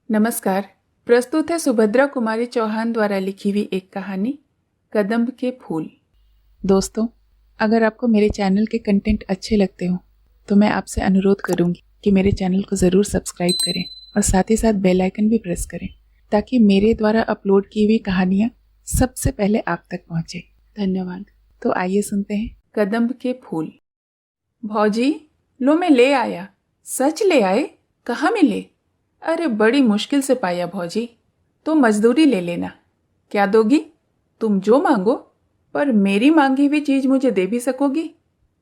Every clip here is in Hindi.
नमस्कार। प्रस्तुत है सुभद्रा कुमारी चौहान द्वारा लिखी हुई एक कहानी कदम्ब के फूल। दोस्तों, अगर आपको मेरे चैनल के कंटेंट अच्छे लगते हो तो मैं आपसे अनुरोध करूंगी कि मेरे चैनल को ज़रूर सब्सक्राइब करें और साथ ही साथ बेल आइकन भी प्रेस करें ताकि मेरे द्वारा अपलोड की हुई कहानियाँ सबसे पहले आप तक पहुँचे। धन्यवाद। तो आइए सुनते हैं कदम्ब के फूल। भौजी, लो मैं ले आया। सच ले आए? कहाँ मिले? अरे बड़ी मुश्किल से पाया भौजी। तो मजदूरी ले लेना। क्या दोगी? तुम जो मांगो, पर मेरी मांगी हुई चीज मुझे दे भी सकोगी?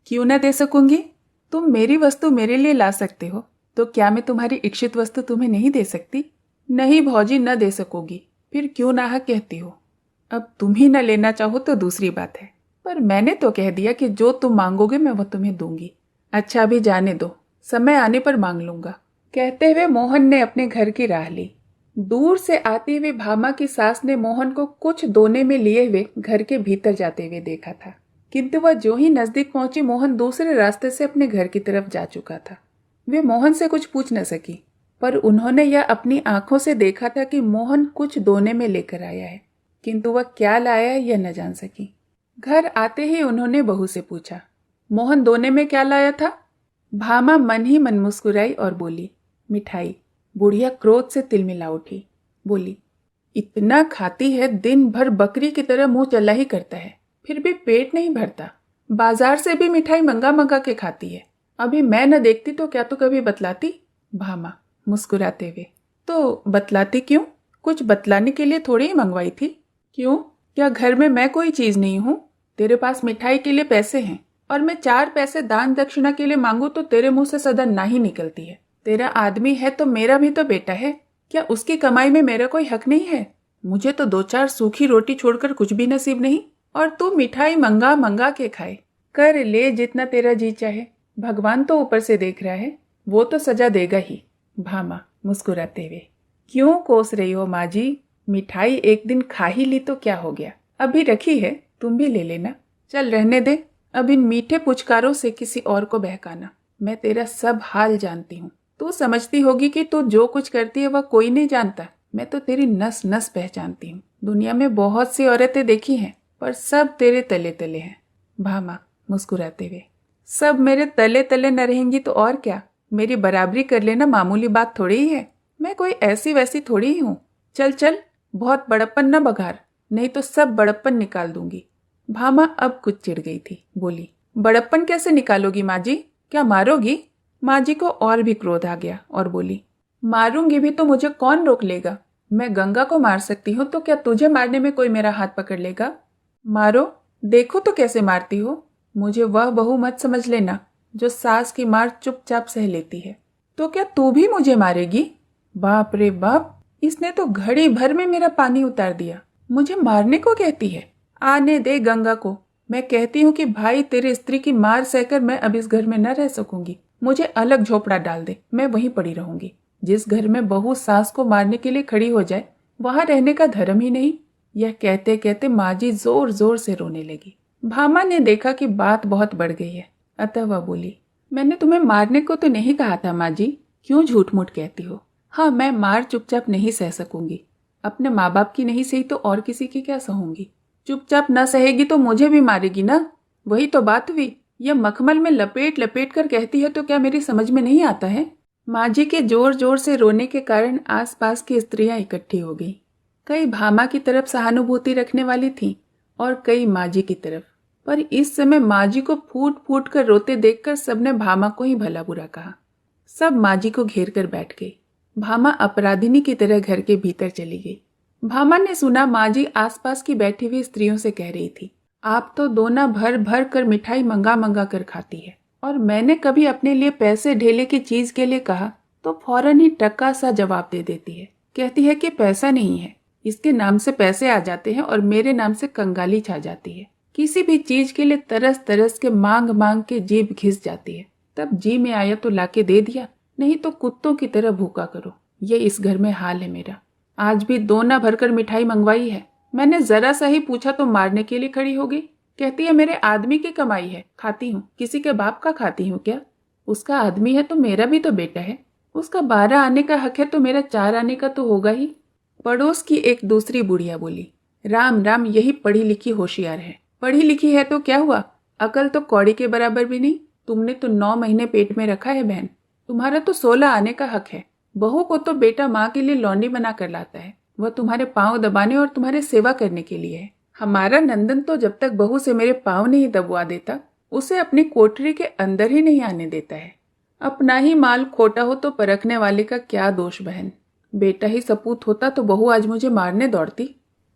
क्यों न दे सकूंगी? तुम मेरी वस्तु मेरे लिए ला सकते हो, तो क्या मैं तुम्हारी इच्छित वस्तु तुम्हें नहीं दे सकती? नहीं भौजी, न दे सकोगी। फिर क्यों नाहक कहती हो? अब तुम ही न लेना चाहो तो दूसरी बात है, पर मैंने तो कह दिया कि जो तुम मांगोगे मैं वो तुम्हें दूंगी। अच्छा, अभी जाने दो, समय आने पर मांग लूंगा। कहते हुए मोहन ने अपने घर की राह ली। दूर से आती हुई भामा की सास ने मोहन को कुछ दोने में लिए हुए घर के भीतर जाते हुए देखा था, किंतु वह जो ही नजदीक पहुंची मोहन दूसरे रास्ते से अपने घर की तरफ जा चुका था। वे मोहन से कुछ पूछ न सकी, पर उन्होंने यह अपनी आंखों से देखा था कि मोहन कुछ दोने में लेकर आया है, किंतु वह क्या लाया यह न जान सकी। घर आते ही उन्होंने बहू से पूछा, मोहन दोने में क्या लाया था? भामा मन ही मन मुस्कुराई और बोली, मिठाई। बुढ़िया क्रोध से तिलमिला उठी, बोली, इतना खाती है, दिन भर बकरी की तरह मुंह चला ही करता है, फिर भी पेट नहीं भरता। बाजार से भी मिठाई मंगा मंगा के खाती है। अभी मैं न देखती तो क्या तो कभी बतलाती? भामा मुस्कुराते हुए, तो बतलाती क्यों? कुछ बतलाने के लिए थोड़ी ही मंगवाई थी। क्यों? क्या घर में मैं कोई चीज नहीं हूँ? तेरे पास मिठाई के लिए पैसे हैं और मैं 4 पैसे दान दक्षिणा के लिए मांगू तो तेरे मुंह से सदा ना ही निकलती है। तेरा आदमी है तो मेरा भी तो बेटा है, क्या उसकी कमाई में मेरा कोई हक नहीं है? मुझे तो 2-4 सूखी रोटी छोड़कर कुछ भी नसीब नहीं, और तू मिठाई मंगा मंगा के खाए। कर ले जितना तेरा जी चाहे, भगवान तो ऊपर से देख रहा है, वो तो सजा देगा ही। भामा मुस्कुराते हुए, क्यों कोस रही हो माँ जी? मिठाई एक दिन खा ही ली तो क्या हो गया? अभी रखी है, तुम भी ले लेना। चल रहने दे, अब इन मीठे पुचकारों से किसी और को बहकाना। मैं तेरा सब हाल जानती हूँ। तू समझती होगी कि तू जो कुछ करती है वह कोई नहीं जानता। मैं तो तेरी नस नस पहचानती हूँ। दुनिया में बहुत सी औरतें देखी हैं, पर सब तेरे तले तले हैं। भामा मुस्कुराते हुए, सब मेरे तले तले न रहेंगी तो और क्या? मेरी बराबरी कर लेना मामूली बात थोड़ी ही है। मैं कोई ऐसी वैसी थोड़ी ही हूँ। चल चल, बहुत बड़प्पन न बघार, नहीं तो सब बड़प्पन निकाल दूंगी। भामा अब कुछ चिढ़ गई थी, बोली, बड़प्पन कैसे निकालोगी माँ जी? क्या मारोगी? माँ जी को और भी क्रोध आ गया और बोली, मारूंगी भी तो मुझे कौन रोक लेगा? मैं गंगा को मार सकती हूँ तो क्या तुझे मारने में कोई मेरा हाथ पकड़ लेगा? मारो, देखो तो कैसे मारती हो। मुझे वह बहू मत समझ लेना जो सास की मार चुपचाप सह लेती है। तो क्या तू भी मुझे मारेगी? बाप रे बाप, इसने तो घड़ी भर में मेरा पानी उतार दिया। मुझे मारने को कहती है? आने दे गंगा को। मैं कहती हूँ कि भाई तेरे स्त्री की मार सहकर मैं अब इस घर में न रह सकूंगी। मुझे अलग झोपड़ा डाल दे, मैं वहीं पड़ी रहूंगी। जिस घर में बहू सास को मारने के लिए खड़ी हो जाए वहां रहने का धर्म ही नहीं। यह कहते कहते माँ जी जोर जोर से रोने लगी। भामा ने देखा कि बात बहुत बढ़ गई है, अतः वह बोली, मैंने तुम्हें मारने को तो नहीं कहा था माँ जी, क्यों झूठ मूठ कहती हो? हाँ, मैं मार चुपचाप नहीं सह सकूंगी। अपने माँ बाप की नहीं सही तो और किसी की क्या सहूंगी? चुपचाप न सहेगी तो मुझे भी मारेगी ना? वही तो बात हुई। यह मखमल में लपेट लपेट कर कहती है तो क्या मेरी समझ में नहीं आता है? माँ जी के जोर जोर से रोने के कारण आसपास की स्त्रियां इकट्ठी हो गई। कई भामा की तरफ सहानुभूति रखने वाली थीं और कई माँ जी की तरफ, पर इस समय माँ जी को फूट फूट कर रोते देखकर सबने भामा को ही भला बुरा कहा। सब माँ जी को घेर कर बैठ गई। भामा अपराधिनी की तरह घर के भीतर चली गई। भामा ने सुना माँ जी आसपास की बैठी हुई स्त्रियों से कह रही थी, आप तो दोना भर भर कर मिठाई मंगा मंगा कर खाती है, और मैंने कभी अपने लिए पैसे ढेले की चीज के लिए कहा तो फौरन ही टक्का सा जवाब दे देती है। कहती है कि पैसा नहीं है, इसके नाम से पैसे आ जाते हैं और मेरे नाम से कंगाली छा जाती है। किसी भी चीज के लिए तरस तरस के मांग मांग के जीभ घिस जाती है। तब जी में आया तो लाके दे दिया, नहीं तो कुत्तों की तरह भूखा करो। ये इस घर में हाल है मेरा। आज भी दोना भरकर मिठाई मंगवाई है। मैंने जरा सा ही पूछा तो मारने के लिए खड़ी हो गई। कहती है मेरे आदमी की कमाई है, खाती हूँ। किसी के बाप का खाती हूँ क्या? उसका आदमी है तो मेरा भी तो बेटा है। उसका 12 आने का हक है तो मेरा 4 आने का तो होगा ही। पड़ोस की एक दूसरी बुढ़िया बोली, राम राम, यही पढ़ी लिखी होशियार है। पढ़ी लिखी है तो क्या हुआ, अकल तो कौड़ी के बराबर भी नहीं। तुमने तो 9 महीने पेट में रखा है बहन, तुम्हारा तो 16 आने का हक है। बहू को तो बेटा माँ के लिए लौंडी बना कर लाता है, वह तुम्हारे पाँव दबाने और तुम्हारे सेवा करने के लिए है। हमारा नंदन तो जब तक बहू से मेरे पाँव नहीं दबवा देता, उसे अपनी कोठरी के अंदर ही नहीं आने देता है। अपना ही माल खोटा हो तो परखने वाले का क्या दोष बहन। बेटा ही सपूत होता तो बहू आज मुझे मारने दौड़ती।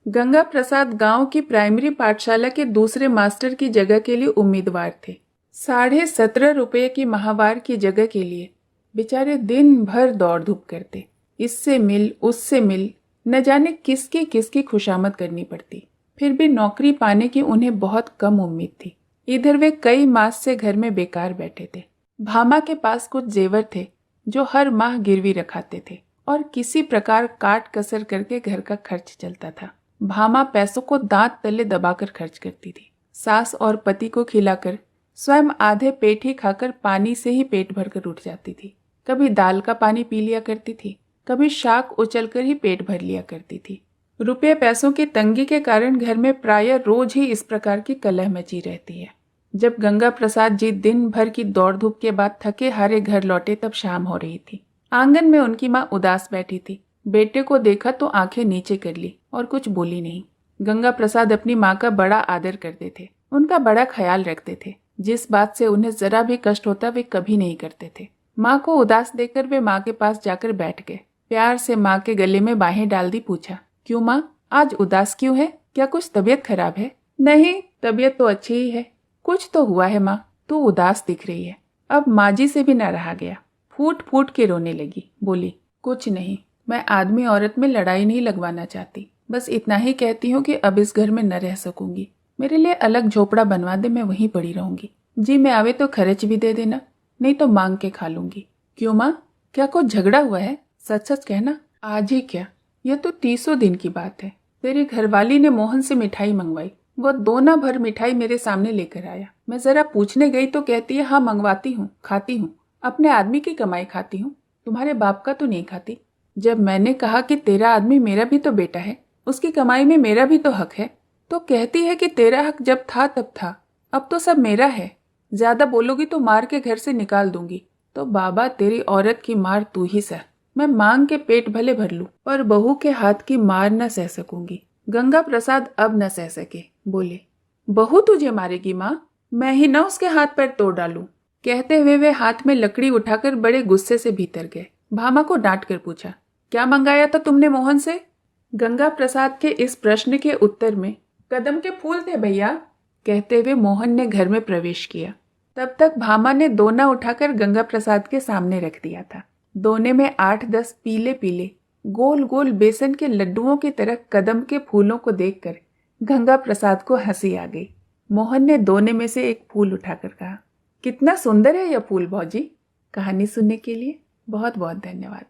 गंगा प्रसाद गांव की प्राइमरी पाठशाला के दूसरे मास्टर की जगह के लिए उम्मीदवार थे। 17.5 रुपये की माहवार की जगह के लिए बेचारे दिन भर दौड़ धूप करते, इससे मिल उससे मिल, न जाने किसकी किसकी खुशामद करनी पड़ती। फिर भी नौकरी पाने की उन्हें बहुत कम उम्मीद थी। इधर वे कई मास से घर में बेकार बैठे थे। भामा के पास कुछ जेवर थे जो हर माह गिरवी रखाते थे और किसी प्रकार काट कसर करके घर का खर्च चलता था। भामा पैसों को दांत तले दबाकर खर्च करती थी। सास और पति को खिलाकर स्वयं आधे पेट ही खाकर पानी से ही पेट भरकर उठ जाती थी। कभी दाल का पानी पी लिया करती थी, कभी शाक उचलकर ही पेट भर लिया करती थी। रुपये पैसों की तंगी के कारण घर में प्रायः रोज ही इस प्रकार की कलह मची रहती है। जब गंगा प्रसाद जी दिन भर की दौड़ धूप के बाद थके हारे घर लौटे तब शाम हो रही थी। आंगन में उनकी माँ उदास बैठी थी। बेटे को देखा तो आंखें नीचे कर ली और कुछ बोली नहीं। गंगा प्रसाद अपनी माँ का बड़ा आदर करते थे, उनका बड़ा ख्याल रखते थे। जिस बात से उन्हें जरा भी कष्ट होता वे कभी नहीं करते थे। माँ को उदास देखकर वे माँ के पास जाकर बैठ गए। प्यार से माँ के गले में बाहें डाल दी। पूछा, क्यों माँ, आज उदास क्यों है? क्या कुछ तबीयत खराब है? नहीं, तबीयत तो अच्छी ही है। कुछ तो हुआ है माँ, तू उदास दिख रही है। अब माँ जी से भी न रहा गया, फूट फूट के रोने लगी। बोली, कुछ नहीं, मैं आदमी औरत में लड़ाई नहीं लगवाना चाहती। बस इतना ही कहती हूँ कि अब इस घर में न रह सकूंगी। मेरे लिए अलग झोपड़ा बनवा दे, मैं वहीं पड़ी रहूंगी। जी में आवे तो खर्च भी दे देना, नहीं तो मांग के खा लूंगी। क्यों माँ, क्या कुछ झगड़ा हुआ है? सच सच कहना। आज ही क्या, यह तो 30 दिन की बात है। तेरी घरवाली ने मोहन से मिठाई मंगवाई। वो दोना भर मिठाई मेरे सामने लेकर आया। मैं जरा पूछने गई तो कहती है, हाँ मंगवाती हूँ, खाती हूँ, अपने आदमी की कमाई खाती हूँ, तुम्हारे बाप का तो नहीं खाती। जब मैंने कहा कि तेरा आदमी मेरा भी तो बेटा है, उसकी कमाई में मेरा भी तो हक है, तो कहती है कि तेरा हक जब था तब था, अब तो सब मेरा है। ज्यादा बोलोगी तो मार के घर से निकाल दूंगी। तो बाबा, तेरी औरत की मार तू ही सह। मैं मांग के पेट भले भर लूं, पर बहू के हाथ की मार न सह सकूंगी। गंगा प्रसाद अब न सह सके, बोले, बहू तुझे मारेगी माँ? मैं ही न उसके हाथ पैर तोड़ डालूं। कहते हुए वे हाथ में लकड़ी उठाकर बड़े गुस्से से भीतर गए। भामा को डांट कर पूछा, क्या मंगाया था तुमने मोहन से? गंगा प्रसाद के इस प्रश्न के उत्तर में कदम के फूल थे भैया, कहते हुए मोहन ने घर में प्रवेश किया। तब तक भामा ने दोना उठाकर गंगा प्रसाद के सामने रख दिया था। दोने में 8-10 पीले पीले गोल गोल बेसन के लड्डुओं की तरह कदम के फूलों को देखकर गंगा प्रसाद को हंसी आ गई। मोहन ने दोने में से एक फूल उठाकर कहा, कितना सुंदर है यह फूल भौजी। कहानी सुनने के लिए बहुत बहुत धन्यवाद।